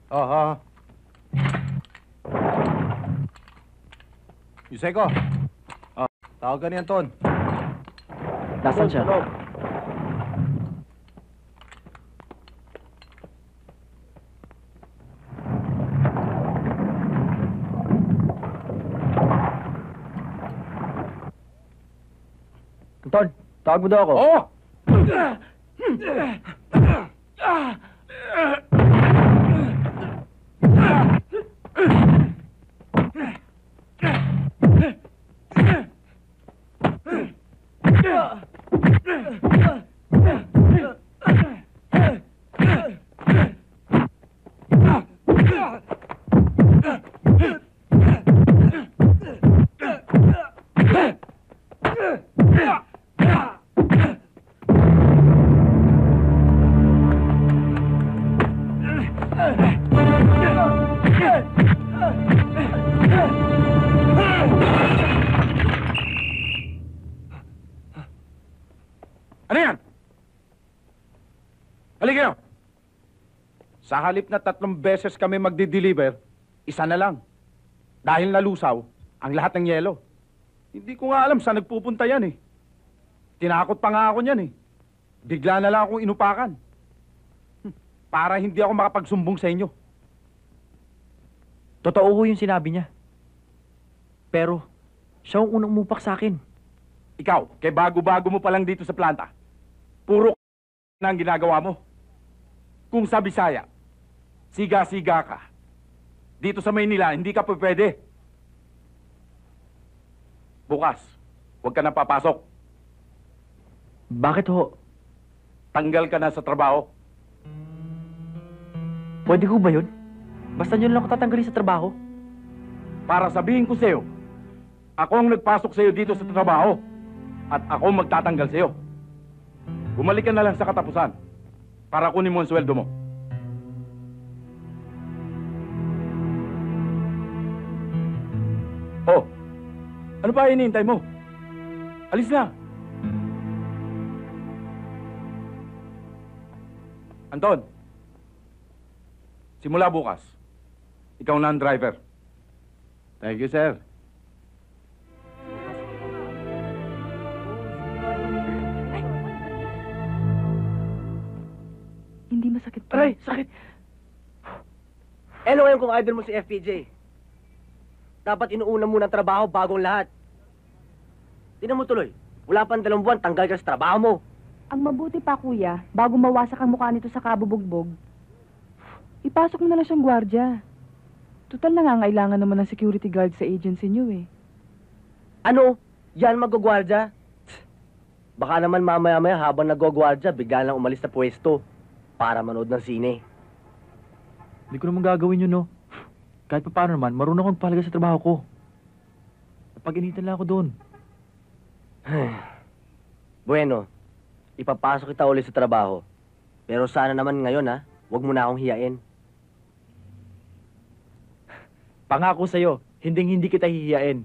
Oo. Yuseko. Oh, tawag ka ni Anton. Nasaan siya? Anton, tawag mo daw ako. Oo! Ano yan? Halika kayo! Sa halip na 3 beses kami magdi-deliver, isa na lang. Dahil nalusaw ang lahat ng yelo. Hindi ko nga alam saan nagpupunta yan eh. Tinakot pa nga ako niyan eh. Bigla na lang akong inupakan. Para hindi ako makapagsumbong sa inyo. Totoo ho yung sinabi niya. Pero, siya ang unang umupak sa akin. Ikaw, kay bago-bago mo pa lang dito sa planta. Puro na ang ginagawa mo. Kung sa Bisaya, siga-siga ka. Dito sa Maynila, hindi ka pwede. Bukas, huwag ka na papasok. Bakit ho? Tanggal ka na sa trabaho. Pwede ho ba yun? Basta yun lang ako tatanggalin sa trabaho. Para sabihin ko sa'yo, ako ang nagpasok sa'yo dito sa trabaho. At ako ang magtatanggal sa'yo. Bumalik ka na lang sa katapusan para kunin mo ang sweldo mo. Oh, ano pa hinihintay mo? Alis na! Anton, simula bukas, ikaw na ang driver. Thank you, sir. Hindi masakit pa. Aray, sakit! Ano ngayon kung idol mo si FPJ? Dapat inuuna muna ang trabaho bagong lahat. Tingnan mo tuloy, wala pang 2 buwan, tanggal ka sa trabaho mo. Ang mabuti pa, kuya, bago mawasak ang mukha nito sa kabubugbog, ipasok mo na lang siyang gwardya. Total nangangailangan naman ng security guard sa agency niyo eh. Ano? Yan magugwardya? Baka naman mamaya-maya habang nagugwardya, bigla lang umalis sa pwesto para manood ng sine. Hindi ko naman gagawin yun, no? Kahit pa paano naman, marunong akong palaga sa trabaho ko. Napag-initan lang ako doon. Bueno, ipapasok kita ulit sa trabaho. Pero sana naman ngayon, ha? Huwag mo na akong hiyain. Pangako sa'yo, hinding-hindi kita hihiyain.